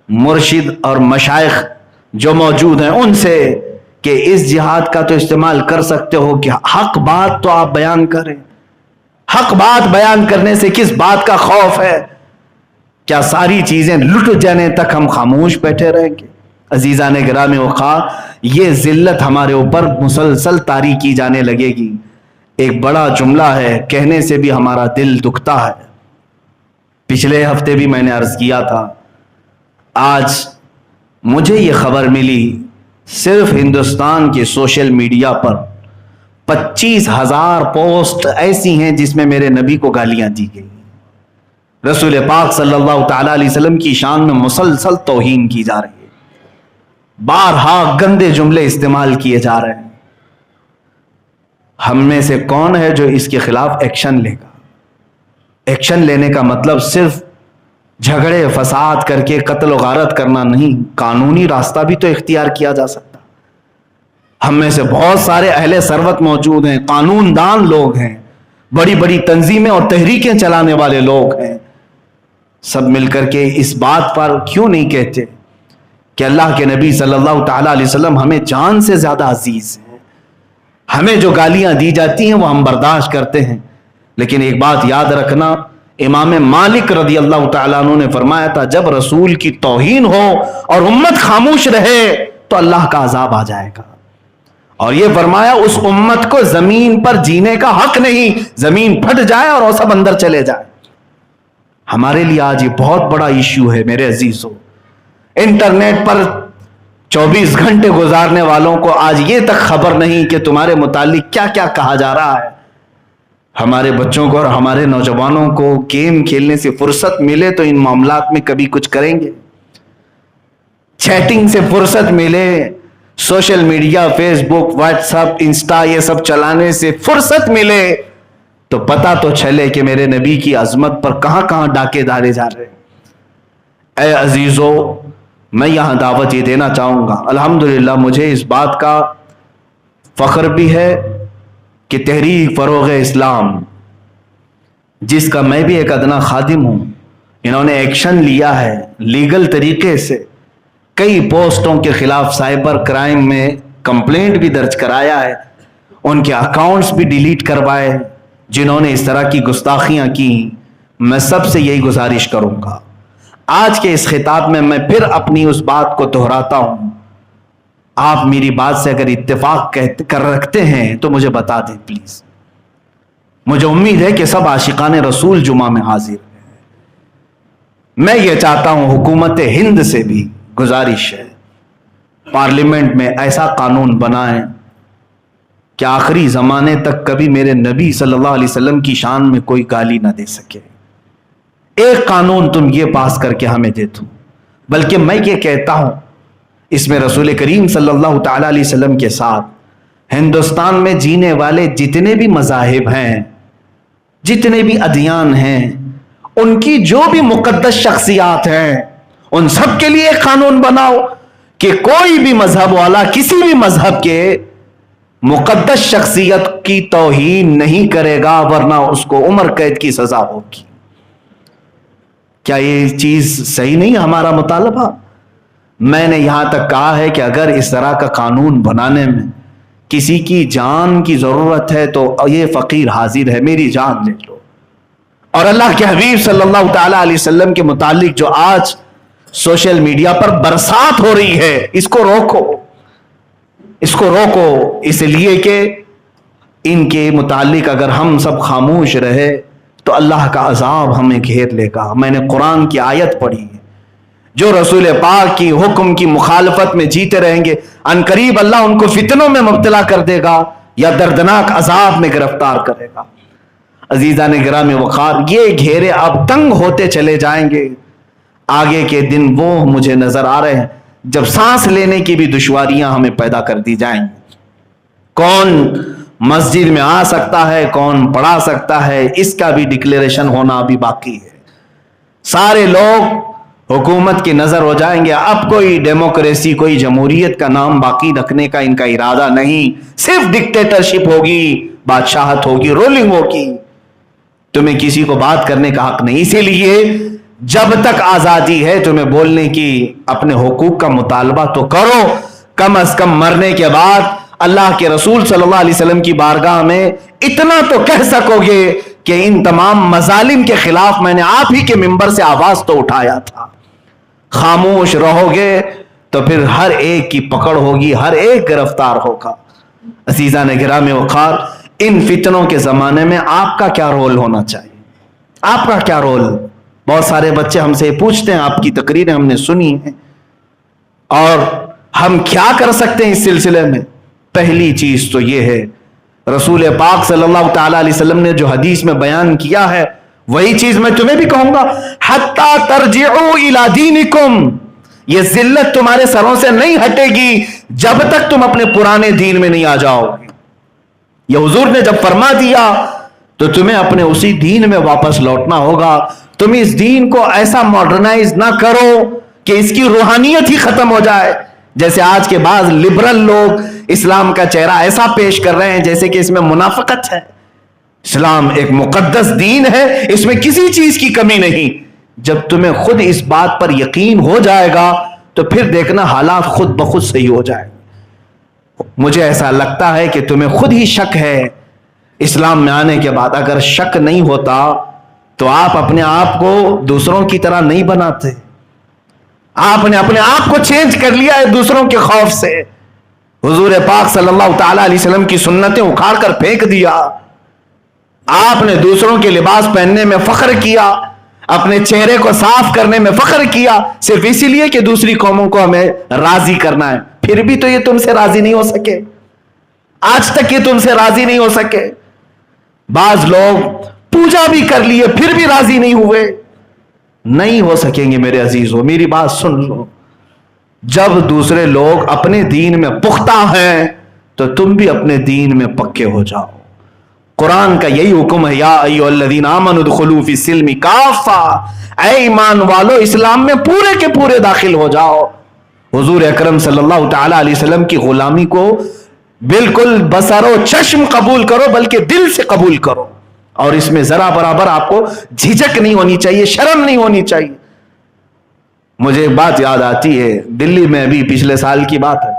مرشد اور مشائخ جو موجود ہیں ان سے, کہ اس جہاد کا تو استعمال کر سکتے ہو کہ حق بات تو آپ بیان کریں. حق بات بیان کرنے سے کس بات کا خوف ہے؟ کیا ساری چیزیں لٹ جانے تک ہم خاموش بیٹھے رہیں گے؟ عزیزان گرامی وقار, یہ ذلت ہمارے اوپر مسلسل طاری کی جانے لگے گی. ایک بڑا جملہ ہے, کہنے سے بھی ہمارا دل دکھتا ہے. پچھلے ہفتے بھی میں نے عرض کیا تھا, آج مجھے یہ خبر ملی صرف ہندوستان کے سوشل میڈیا پر 25,000 پوسٹ ایسی ہیں جس میں میرے نبی کو گالیاں دی گئی، رسول پاک صلی اللہ تعالی علیہ وسلم کی شان میں مسلسل توہین کی جا رہی ہے، بارہا گندے جملے استعمال کیے جا رہے ہیں۔ ہم میں سے کون ہے جو اس کے خلاف ایکشن لے گا؟ ایکشن لینے کا مطلب صرف جھگڑے فساد کر کے قتل و غارت کرنا نہیں، قانونی راستہ بھی تو اختیار کیا جا سکتا۔ ہم میں سے بہت سارے اہل ثروت موجود ہیں، قانون دان لوگ ہیں، بڑی بڑی تنظیمیں اور تحریکیں چلانے والے لوگ ہیں، سب مل کر کے اس بات پر کیوں نہیں کہتے کہ اللہ کے نبی صلی اللہ تعالی علیہ وسلم ہمیں جان سے زیادہ عزیز ہیں، ہمیں جو گالیاں دی جاتی ہیں وہ ہم برداشت کرتے ہیں، لیکن ایک بات یاد رکھنا، امام مالک رضی اللہ تعالیٰ عنہ نے فرمایا تھا جب رسول کی توہین ہو اور امت خاموش رہے تو اللہ کا عذاب آ جائے گا، اور یہ فرمایا اس امت کو زمین پر جینے کا حق نہیں، زمین پھٹ جائے اور وہ سب اندر چلے جائے۔ ہمارے لیے آج یہ بہت بڑا ایشو ہے میرے عزیزو، انٹرنیٹ پر 24 گھنٹے گزارنے والوں کو آج یہ تک خبر نہیں کہ تمہارے متعلق کیا کیا کہا جا رہا ہے۔ ہمارے بچوں کو اور ہمارے نوجوانوں کو گیم کھیلنے سے فرصت ملے تو ان معاملات میں کبھی کچھ کریں گے، چیٹنگ سے فرصت ملے، سوشل میڈیا فیس بک واٹس ایپ انسٹا یہ سب چلانے سے فرصت ملے تو پتہ تو چلے کہ میرے نبی کی عظمت پر کہاں کہاں ڈاکے ڈالے جا رہے ہیں۔ اے عزیزو، میں یہاں دعوت یہ دینا چاہوں گا، الحمدللہ مجھے اس بات کا فخر بھی ہے کہ تحریک فروغ اسلام، جس کا میں بھی ایک ادنا خادم ہوں، انہوں نے ایکشن لیا ہے لیگل طریقے سے، کئی پوسٹوں کے خلاف سائبر کرائم میں کمپلینٹ بھی درج کرایا ہے، ان کے اکاؤنٹس بھی ڈیلیٹ کروائے جنہوں نے اس طرح کی گستاخیاں کی۔ میں سب سے یہی گزارش کروں گا، آج کے اس خطاب میں پھر اپنی اس بات کو دہراتا ہوں، آپ میری بات سے اگر اتفاق کر رکھتے ہیں تو مجھے بتا دیں پلیز، مجھے امید ہے کہ سب عاشقان رسول جمعہ میں حاضر ہیں۔ میں یہ چاہتا ہوں، حکومت ہند سے بھی گزارش ہے، پارلیمنٹ میں ایسا قانون بنائیں کہ آخری زمانے تک کبھی میرے نبی صلی اللہ علیہ وسلم کی شان میں کوئی گالی نہ دے سکے۔ ایک قانون تم یہ پاس کر کے ہمیں دے دو، بلکہ میں یہ کہتا ہوں اس میں رسول کریم صلی اللہ تعالی علیہ وسلم کے ساتھ ہندوستان میں جینے والے جتنے بھی مذاہب ہیں، جتنے بھی ادیان ہیں، ان کی جو بھی مقدس شخصیات ہیں، ان سب کے لیے ایک قانون بناؤ کہ کوئی بھی مذہب والا کسی بھی مذہب کے مقدس شخصیت کی توہین نہیں کرے گا، ورنہ اس کو عمر قید کی سزا ہوگی۔ کیا یہ چیز صحیح نہیں ہمارا مطالبہ؟ میں نے یہاں تک کہا ہے کہ اگر اس طرح کا قانون بنانے میں کسی کی جان کی ضرورت ہے تو یہ فقیر حاضر ہے، میری جان لے لو۔ اور اللہ کے حبیب صلی اللہ تعالی علیہ وسلم کے متعلق جو آج سوشل میڈیا پر برسات ہو رہی ہے، اس کو روکو، اس کو روکو، اس لیے کہ ان کے متعلق اگر ہم سب خاموش رہے تو اللہ کا عذاب ہمیں گھیر لے گا۔ میں نے قرآن کی آیت پڑھی ہے، جو رسول پاک کی حکم کی مخالفت میں جیتے رہیں گے ان قریب اللہ ان کو فتنوں میں مبتلا کر دے گا یا دردناک عذاب میں گرفتار کرے گا۔ عزیزان گرامی وقار، یہ گھیرے اب تنگ ہوتے چلے جائیں گے، آگے کے دن وہ مجھے نظر آ رہے ہیں جب سانس لینے کی بھی دشواریاں ہمیں پیدا کر دی جائیں گی۔ کون مسجد میں آ سکتا ہے، کون پڑھا سکتا ہے، اس کا بھی ڈکلیریشن ہونا ابھی باقی ہے۔ سارے لوگ حکومت کی نظر ہو جائیں گے، اب کوئی ڈیموکریسی، کوئی جمہوریت کا نام باقی رکھنے کا ان کا ارادہ نہیں، صرف ڈکٹیٹرشپ ہوگی، بادشاہت ہوگی، رولنگ ہوگی، تمہیں کسی کو بات کرنے کا حق نہیں۔ اسی لیے جب تک آزادی ہے تمہیں بولنے کی، اپنے حقوق کا مطالبہ تو کرو، کم از کم مرنے کے بعد اللہ کے رسول صلی اللہ علیہ وسلم کی بارگاہ میں اتنا تو کہہ سکو گے کہ ان تمام مظالم کے خلاف میں نے آپ ہی کے منبر سے آواز تو اٹھایا تھا۔ خاموش رہو گے تو پھر ہر ایک کی پکڑ ہوگی، ہر ایک گرفتار ہوگا۔ عزیزان گرامی وقار، ان فتنوں کے زمانے میں آپ کا کیا رول ہونا چاہیے؟ آپ کا کیا رول؟ بہت سارے بچے ہم سے پوچھتے ہیں، آپ کی تقریریں ہم نے سنی ہیں، اور ہم کیا کر سکتے ہیں اس سلسلے میں؟ پہلی چیز تو یہ ہے، رسول پاک صلی اللہ تعالی علیہ وسلم نے جو حدیث میں بیان کیا ہے وہی چیز میں تمہیں بھی کہوں گا، حتی ترجعوا الی دینکم، یہ ذلت تمہارے سروں سے نہیں ہٹے گی جب تک تم اپنے پرانے دین میں نہیں آ جاؤ گے۔ یہ حضور نے جب فرما دیا تو تمہیں اپنے اسی دین میں واپس لوٹنا ہوگا۔ تم اس دین کو ایسا ماڈرنائز نہ کرو کہ اس کی روحانیت ہی ختم ہو جائے، جیسے آج کے بعض لبرل لوگ اسلام کا چہرہ ایسا پیش کر رہے ہیں جیسے کہ اس میں منافقت ہے۔ اسلام ایک مقدس دین ہے، اس میں کسی چیز کی کمی نہیں۔ جب تمہیں خود اس بات پر یقین ہو جائے گا تو پھر دیکھنا حالات خود بخود صحیح ہو جائے گا۔ مجھے ایسا لگتا ہے کہ تمہیں خود ہی شک ہے اسلام میں آنے کے بعد۔ اگر شک نہیں ہوتا تو آپ اپنے آپ کو دوسروں کی طرح نہیں بناتے۔ آپ نے اپنے آپ کو چینج کر لیا ہے دوسروں کے خوف سے۔ حضور پاک صلی اللہ تعالی علیہ وسلم کی سنتیں اکھاڑ کر پھینک دیا۔ آپ نے دوسروں کے لباس پہننے میں فخر کیا، اپنے چہرے کو صاف کرنے میں فخر کیا، صرف اسی لیے کہ دوسری قوموں کو ہمیں راضی کرنا ہے۔ پھر بھی تو یہ تم سے راضی نہیں ہو سکے، آج تک یہ تم سے راضی نہیں ہو سکے۔ بعض لوگ پوجا بھی کر لیے پھر بھی راضی نہیں ہوئے، نہیں ہو سکیں گے میرے عزیزو۔ میری بات سن لو، جب دوسرے لوگ اپنے دین میں پختہ ہیں تو تم بھی اپنے دین میں پکے ہو جاؤ۔ قرآن کا یہی حکم ہے، یا ایھا الذین آمنوا ادخلوا فی السلم کافہ، اے ایمان والو اسلام میں پورے کے پورے داخل ہو جاؤ۔ حضور اکرم صلی اللہ تعالی علیہ وسلم کی غلامی کو بالکل بسر و چشم قبول کرو، بلکہ دل سے قبول کرو، اور اس میں ذرا برابر آپ کو جھجک نہیں ہونی چاہیے، شرم نہیں ہونی چاہیے۔ مجھے ایک بات یاد آتی ہے، دلی میں ابھی پچھلے سال کی بات ہے،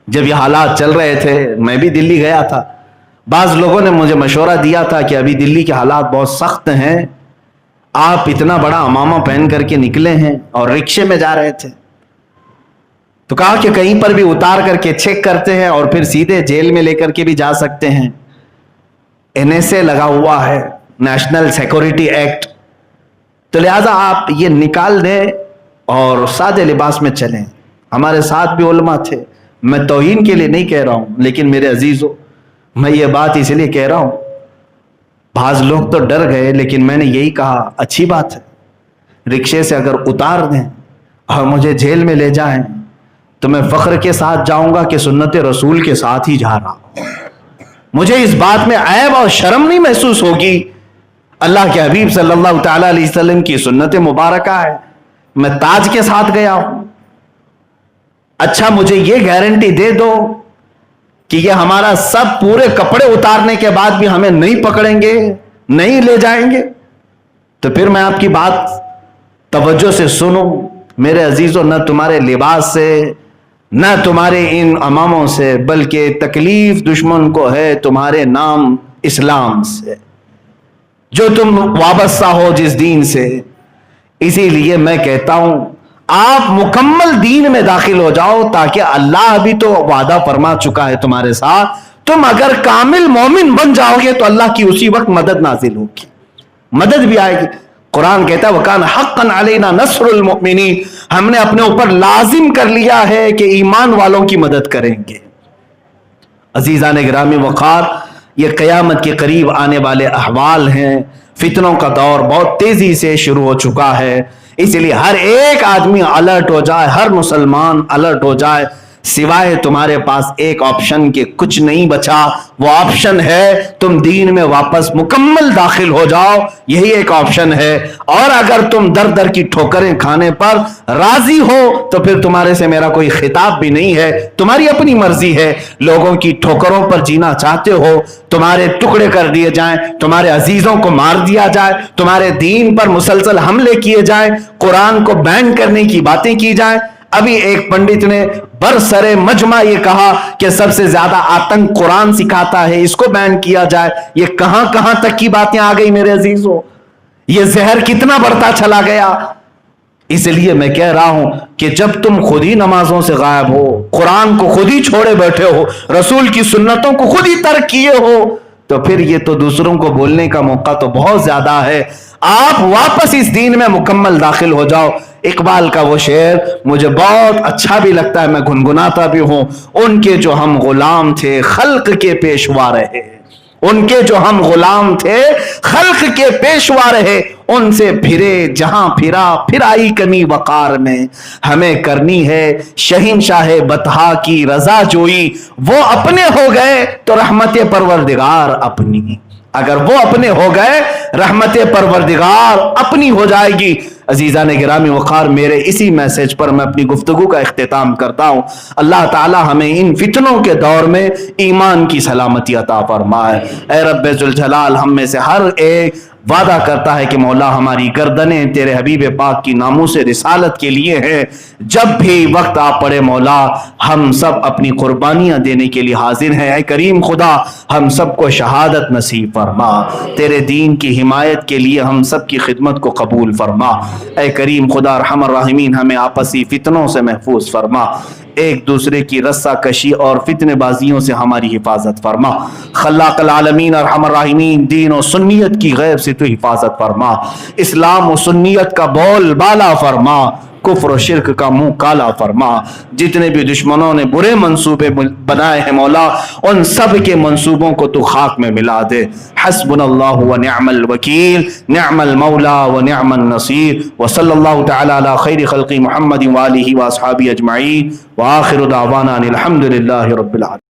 جب یہ حالات چل رہے تھے میں بھی دلی گیا تھا۔ بعض لوگوں نے مجھے مشورہ دیا تھا کہ ابھی دلی کے حالات بہت سخت ہیں، آپ اتنا بڑا عمامہ پہن کر کے نکلے ہیں اور رکشے میں جا رہے تھے، تو کہا کہ کہیں پر بھی اتار کر کے چیک کرتے ہیں اور پھر سیدھے جیل میں لے کر کے بھی جا سکتے ہیں۔ NSA لگا ہوا ہے، نیشنل سیکورٹی ایکٹ، تو لہٰذا آپ یہ نکال دیں اور سادے لباس میں چلیں۔ ہمارے ساتھ بھی علماء تھے، میں توہین کے لیے نہیں کہہ رہا ہوں، لیکن میرے عزیزو میں یہ بات اس لیے کہہ رہا ہوں، بعض لوگ تو ڈر گئے، لیکن میں نے یہی کہا اچھی بات ہے، رکشے سے اگر اتار دیں اور مجھے جیل میں لے جائیں تو میں فخر کے ساتھ جاؤں گا کہ سنت رسول کے ساتھ ہی جا رہا ہوں، مجھے اس بات میں عیب اور شرم نہیں محسوس ہوگی۔ اللہ کے حبیب صلی اللہ تعالی علیہ وسلم کی سنت مبارکہ ہے، میں تاج کے ساتھ گیا ہوں۔ اچھا مجھے یہ گارنٹی دے دو کہ یہ ہمارا سب پورے کپڑے اتارنے کے بعد بھی ہمیں نہیں پکڑیں گے، نہیں لے جائیں گے، تو پھر میں آپ کی بات توجہ سے سنوں میرے عزیزو، نہ تمہارے لباس سے نہ تمہارے ان اماموں سے، بلکہ تکلیف دشمن کو ہے تمہارے نام اسلام سے، جو تم وابستہ ہو جس دین سے۔ اسی لیے میں کہتا ہوں آپ مکمل دین میں داخل ہو جاؤ، تاکہ اللہ بھی تو وعدہ فرما چکا ہے تمہارے ساتھ، تم اگر کامل مومن بن جاؤ گے تو اللہ کی اسی وقت مدد نازل ہوگی، مدد بھی آئے گی۔ قرآن کہتا ہے وَكَانَ حَقًّا عَلَيْنَا نَصْرُ الْمُؤْمِنِينَ، ہم نے اپنے اوپر لازم کر لیا ہے کہ ایمان والوں کی مدد کریں گے۔ عزیزان گرامی وقار، یہ قیامت کے قریب آنے والے احوال ہیں، فتنوں کا دور بہت تیزی سے شروع ہو چکا ہے، اس لیے ہر ایک آدمی الرٹ ہو جائے، ہر مسلمان الرٹ ہو جائے، سوائے تمہارے پاس ایک آپشن کے کچھ نہیں بچا، وہ آپشن ہے تم دین میں واپس مکمل داخل ہو جاؤ، یہی ایک آپشن ہے۔ اور اگر تم در در کی ٹھوکریں کھانے پر راضی ہو تو پھر تمہارے سے میرا کوئی خطاب بھی نہیں ہے، تمہاری اپنی مرضی ہے۔ لوگوں کی ٹھوکروں پر جینا چاہتے ہو، تمہارے ٹکڑے کر دیے جائیں، تمہارے عزیزوں کو مار دیا جائے، تمہارے دین پر مسلسل حملے کیے جائیں، قرآن کو بین کرنے کی باتیں کی جائیں۔ ابھی ایک پنڈت نے برسر مجمع یہ کہا کہ سب سے زیادہ آتنک قرآن سکھاتا ہے، اس کو بین کیا جائے۔ یہ کہاں کہاں تک کی باتیں آ گئی میرے عزیزو، یہ زہر کتنا بڑھتا چلا گیا۔ اس لیے میں کہہ رہا ہوں کہ جب تم خود ہی نمازوں سے غائب ہو، قرآن کو خود ہی چھوڑے بیٹھے ہو، رسول کی سنتوں کو خود ہی ترک کیے ہو، تو پھر یہ تو دوسروں کو بولنے کا موقع تو بہت زیادہ ہے، آپ واپس اس دین میں مکمل داخل ہو جاؤ۔ اقبال کا وہ شعر مجھے بہت اچھا بھی لگتا ہے، میں گنگناتا بھی ہوں، ان کے جو ہم غلام تھے خلق کے پیشوا رہے، ان کے جو ہم غلام تھے خلق کے پیشوا رہے، ان سے پھرے جہاں پھرا، پھر آئی کمی وقار میں، ہمیں کرنی ہے شہنشاہ بطحا کی رضا جوئی، وہ اپنے ہو گئے تو رحمت پروردگار اپنی، اگر وہ اپنے ہو گئے رحمت پروردگار اپنی ہو جائے گی۔ عزیزان گرامی وقار، میرے اسی میسج پر میں اپنی گفتگو کا اختتام کرتا ہوں۔ اللہ تعالی ہمیں ان فتنوں کے دور میں ایمان کی سلامتی عطا فرمائے۔ اے رب ذوالجلال، ہم میں سے ہر ایک وعدہ کرتا ہے کہ مولا ہماری گردنیں تیرے حبیب پاک کی ناموس رسالت کے لیے ہیں، جب بھی وقت آ پڑے مولا ہم سب اپنی قربانیاں دینے کے لیے حاضر ہیں۔ اے کریم خدا، ہم سب کو شہادت نصیب فرما، تیرے دین کی حمایت کے لیے ہم سب کی خدمت کو قبول فرما۔ اے کریم خدا ارحم الراحمین، ہمیں آپسی فتنوں سے محفوظ فرما، ایک دوسرے کی رسہ کشی اور فتنے بازیوں سے ہماری حفاظت فرما۔ خلاق العالمین ارحم الراحمین، دین و سنیت کی غیب سے تو حفاظت فرما، اسلام و سنیت کا بول بالا فرما، کفر و شرک کا منہ کالا فرما۔ جتنے بھی دشمنوں نے برے منصوبے بنائے ہیں مولا، ان سب کے منصوبوں کو تو خاک میں ملا دے۔ حسبنا اللہ و نعم الوکیل، نعم المولا و نعم النصیر، وصلی اللہ تعالی علی خیر خلق محمد وآلہ واصحابہ اجمعین، وآخر دعوانا الحمد للہ رب العالمین۔